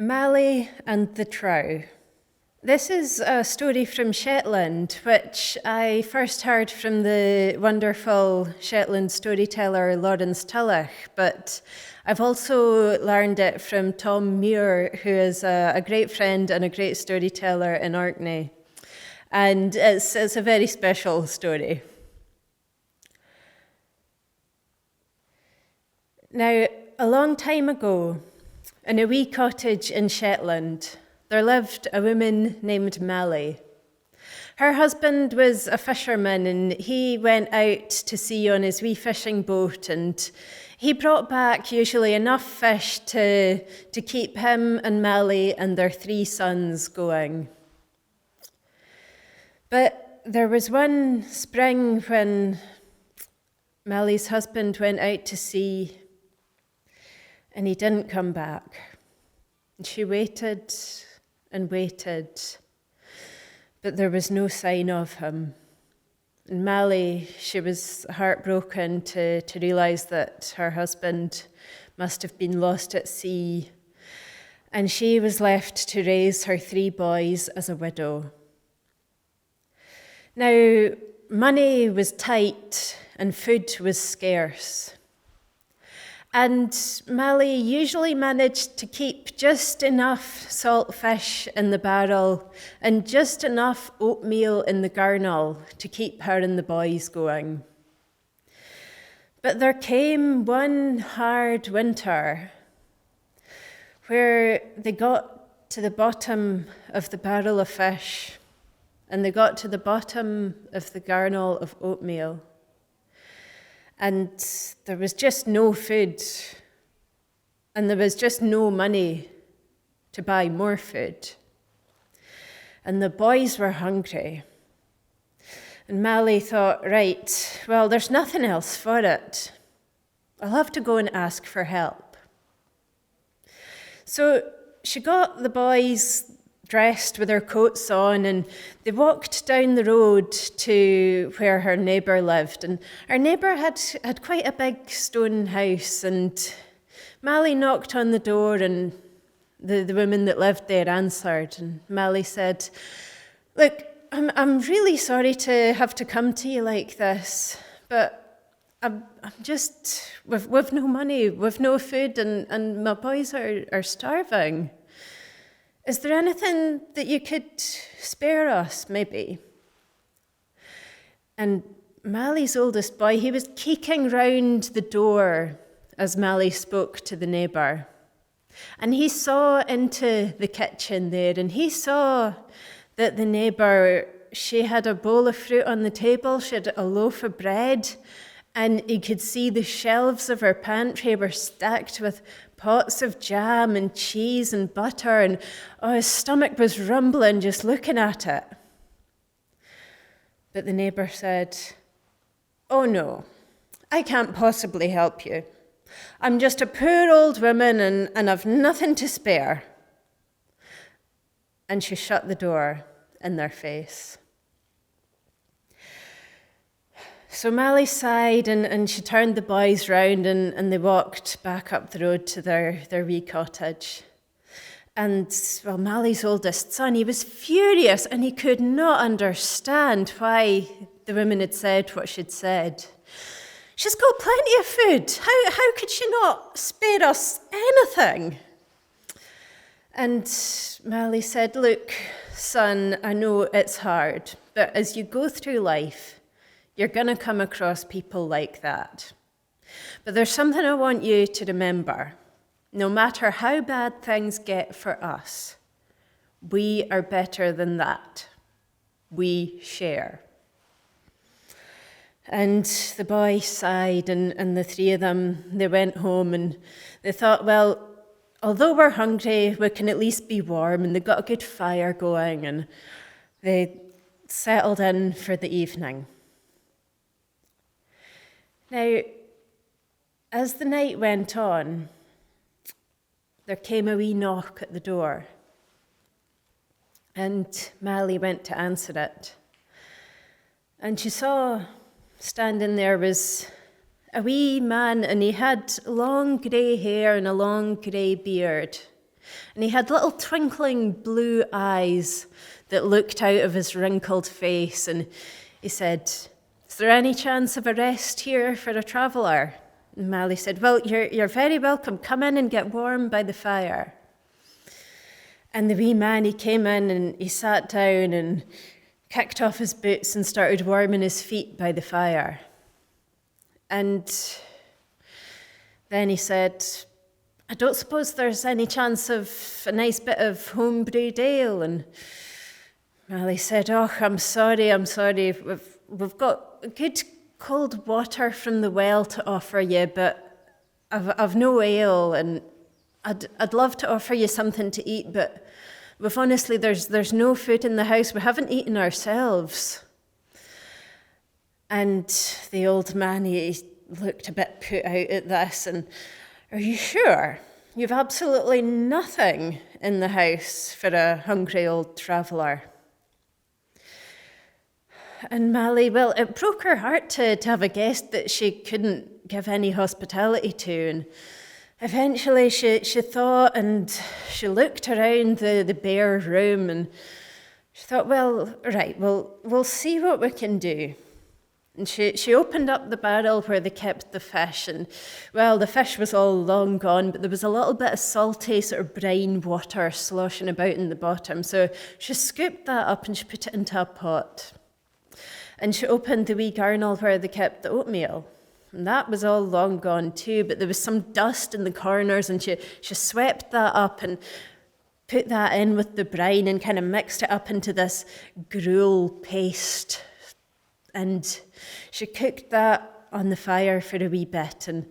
Mallie and the Trow. This is a story from Shetland, which I first heard from the wonderful Shetland storyteller Lawrence Tulloch, but I've also learned it from Tom Muir, who is a great friend and a great storyteller in Orkney. And it's a very special story. Now, a long time ago, in a wee cottage in Shetland, there lived a woman named Mallie. Her husband was a fisherman, and he went out to sea on his wee fishing boat, and he brought back usually enough fish to keep him and Mallie and their 3 sons going. But there was one spring when Mallie's husband went out to sea, and he didn't come back. And she waited and waited, but there was no sign of him. And Mallie, she was heartbroken to realise that her husband must have been lost at sea, and she was left to raise her 3 boys as a widow. Now, money was tight and food was scarce. And Mallie usually managed to keep just enough salt fish in the barrel and just enough oatmeal in the garnel to keep her and the boys going. But there came one hard winter where they got to the bottom of the barrel of fish and they got to the bottom of the garnel of oatmeal. And there was just no food, and there was just no money to buy more food. And the boys were hungry. And Mallie thought, right, well, there's nothing else for it. I'll have to go and ask for help. So she got the boys dressed with their coats on, and they walked down the road to where her neighbour lived. And her neighbour had quite a big stone house, and Mallie knocked on the door, and the woman that lived there answered. And Mallie said, "Look, I'm really sorry to have to come to you like this, but I'm just, we've no money, we've no food, and my boys are starving. Is there anything that you could spare us, maybe?" And Mallie's oldest boy, he was keeking round the door as Mallie spoke to the neighbour. And he saw into the kitchen there, and he saw that the neighbour, she had a bowl of fruit on the table, she had a loaf of bread, and he could see the shelves of her pantry were stacked with pots of jam and cheese and butter, and his stomach was rumbling just looking at it. But the neighbour said, "Oh no, I can't possibly help you. I'm just a poor old woman and I've nothing to spare." And she shut the door in their face. So Mallie sighed and she turned the boys round and they walked back up the road to their wee cottage. And, well, Mallie's oldest son, he was furious and he could not understand why the woman had said what she'd said. "She's got plenty of food. How could she not spare us anything?" And Mallie said, "Look, son, I know it's hard, but as you go through life, you're going to come across people like that. But there's something I want you to remember. No matter how bad things get for us, we are better than that. We share." And the boy sighed, and the 3 of them, they went home, and they thought, well, although we're hungry, we can at least be warm, and they got a good fire going, and they settled in for the evening. Now, as the night went on, there came a wee knock at the door, and Mallie went to answer it. And she saw standing there was a wee man, and he had long grey hair and a long grey beard. And he had little twinkling blue eyes that looked out of his wrinkled face. And he said, "Is there any chance of a rest here for a traveller?" And Mallie said, "Well, you're very welcome. Come in and get warm by the fire." And the wee man, he came in and he sat down and kicked off his boots and started warming his feet by the fire. And then he said, "I don't suppose there's any chance of a nice bit of homebrewed ale?" And Mallie said, "Oh, I'm sorry. We've got good cold water from the well to offer you, but I've no ale, and I'd love to offer you something to eat, but there's no food in the house. We haven't eaten ourselves." And the old man, he looked a bit put out at this, and, "Are you sure? You've absolutely nothing in the house for a hungry old traveller?" And Mallie, well, it broke her heart to have a guest that she couldn't give any hospitality to. And eventually she thought, and she looked around the bare room, and she thought, well, right, we'll see what we can do. And she opened up the barrel where they kept the fish, and, well, the fish was all long gone, but there was a little bit of salty sort of brine water sloshing about in the bottom. So she scooped that up and she put it into a pot. And she opened the wee garnel where they kept the oatmeal. And that was all long gone too, but there was some dust in the corners, and she swept that up and put that in with the brine and kind of mixed it up into this gruel paste. And she cooked that on the fire for a wee bit and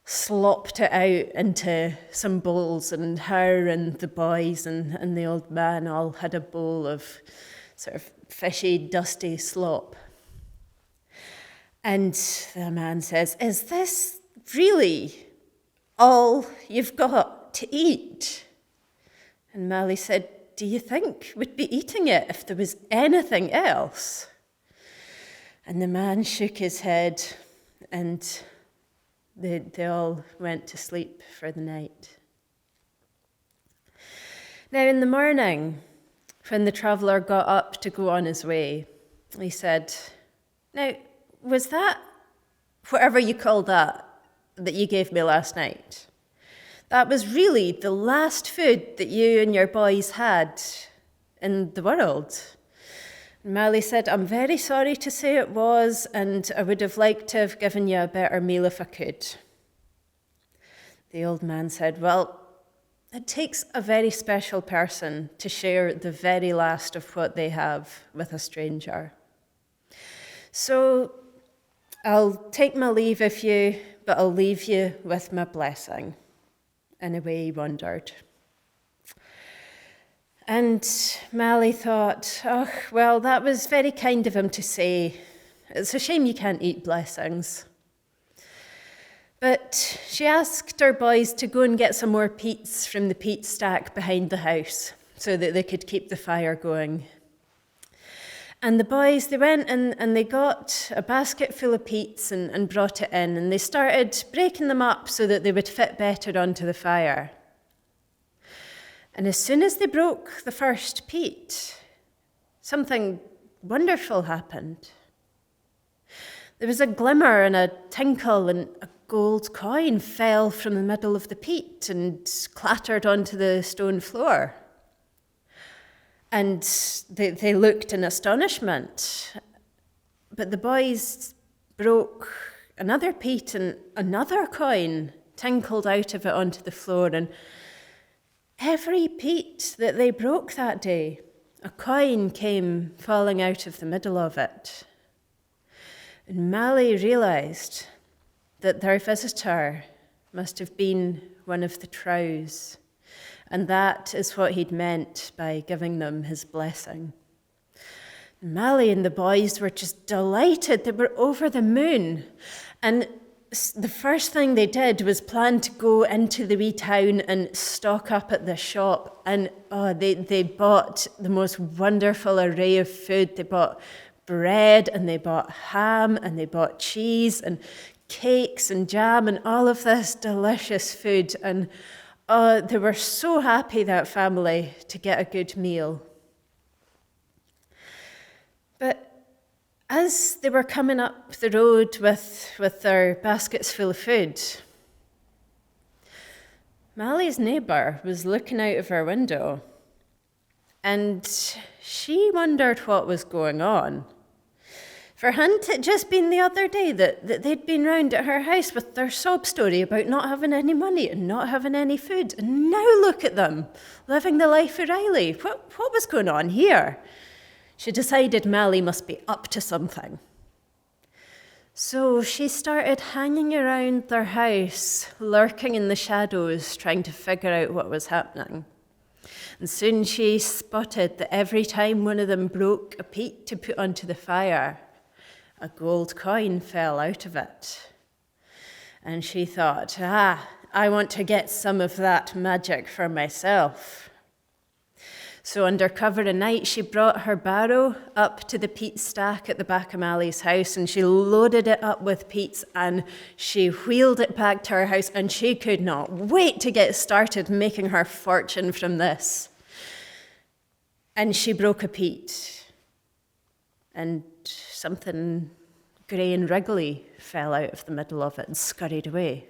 slopped it out into some bowls, and her and the boys and the old man all had a bowl of sort of fishy, dusty slop. And the man says, "Is this really all you've got to eat?" And Mallie said, "Do you think we'd be eating it if there was anything else?" And the man shook his head, and they all went to sleep for the night. Now in the morning, when the traveller got up to go on his way, he said, "Now, was that whatever you call that you gave me last night? That was really the last food that you and your boys had in the world?" And Mallie said, "I'm very sorry to say it was, and I would have liked to have given you a better meal if I could." The old man said, "Well, it takes a very special person to share the very last of what they have with a stranger. So I'll take my leave of you, but I'll leave you with my blessing." And away he wandered. And Mallie thought, "Oh, well, that was very kind of him to say. It's a shame you can't eat blessings." But she asked her boys to go and get some more peats from the peat stack behind the house so that they could keep the fire going. And the boys, they went and they got a basket full of peats and brought it in, and they started breaking them up so that they would fit better onto the fire. And as soon as they broke the first peat, something wonderful happened. There was a glimmer and a tinkle, and a gold coin fell from the middle of the peat and clattered onto the stone floor. And they looked in astonishment. But the boys broke another peat, and another coin tinkled out of it onto the floor. And every peat that they broke that day, a coin came falling out of the middle of it. And Mallie realised that their visitor must have been one of the Trows, and that is what he'd meant by giving them his blessing. Mallie and the boys were just delighted. They were over the moon. And the first thing they did was plan to go into the wee town and stock up at the shop. And they bought the most wonderful array of food. They bought bread, and they bought ham, and they bought cheese and cakes and jam and all of this delicious food. And They were so happy, that family, to get a good meal. But as they were coming up the road with their baskets full of food, Mallie's neighbour was looking out of her window, and she wondered what was going on. For hadn't it just been the other day that they'd been round at her house with their sob story about not having any money and not having any food? And now look at them, living the life of Riley. What was going on here? She decided Mallie must be up to something. So she started hanging around their house, lurking in the shadows, trying to figure out what was happening. And soon she spotted that every time one of them broke a peat to put onto the fire, a gold coin fell out of it. And she thought, I want to get some of that magic for myself. So under cover of night, she brought her barrow up to the peat stack at the back of Mallie's house, and she loaded it up with peats, and she wheeled it back to her house, and she could not wait to get started making her fortune from this. And she broke a peat, and something grey and wriggly fell out of the middle of it and scurried away.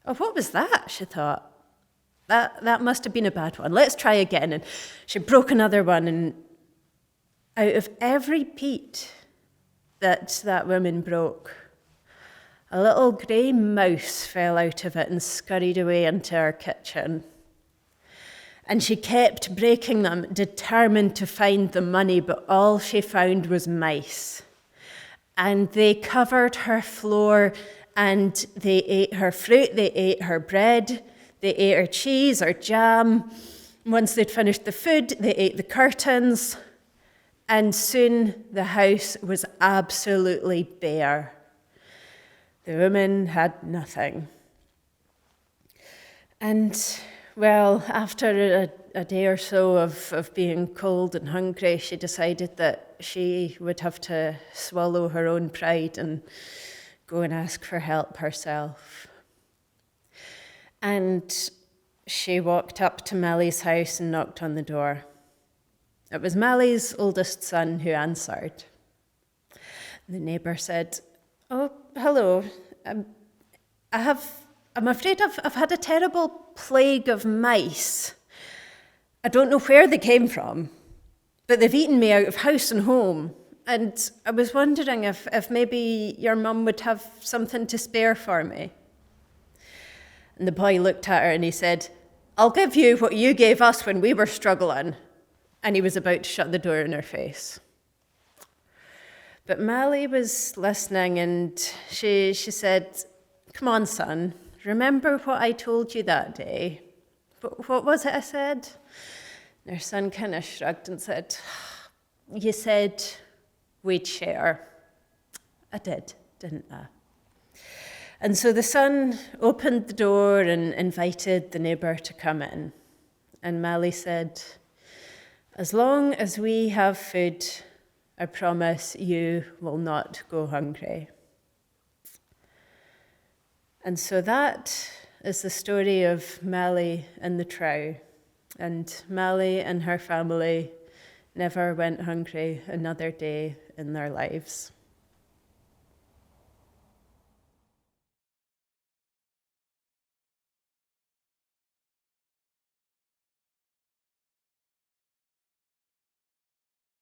Oh, what was that? She thought. That must have been a bad one. Let's try again. And she broke another one, and out of every peat that woman broke, a little grey mouse fell out of it and scurried away into her kitchen. And she kept breaking them, determined to find the money, but all she found was mice. And they covered her floor, and they ate her fruit, they ate her bread, they ate her cheese or jam. Once they'd finished the food, they ate the curtains. And soon the house was absolutely bare. The woman had nothing. And, well, after a day or so of being cold and hungry, she decided that she would have to swallow her own pride and go and ask for help herself. And she walked up to Mallie's house and knocked on the door. It was Mallie's oldest son who answered. The neighbour said, "Oh, hello. I'm afraid I've had a terrible plague of mice. I don't know where they came from, but they've eaten me out of house and home. And I was wondering if maybe your mum would have something to spare for me." And the boy looked at her and he said, "I'll give you what you gave us when we were struggling." And he was about to shut the door in her face. But Mallie was listening, and she said, "Come on, son, remember what I told you that day?" What was it I said? And her son kind of shrugged and said, "You said we'd share." I did, didn't I? And so the son opened the door and invited the neighbour to come in. And Mallie said, "As long as we have food, I promise you will not go hungry." And so that is the story of Mallie and the Trow. And Mallie and her family never went hungry another day in their lives.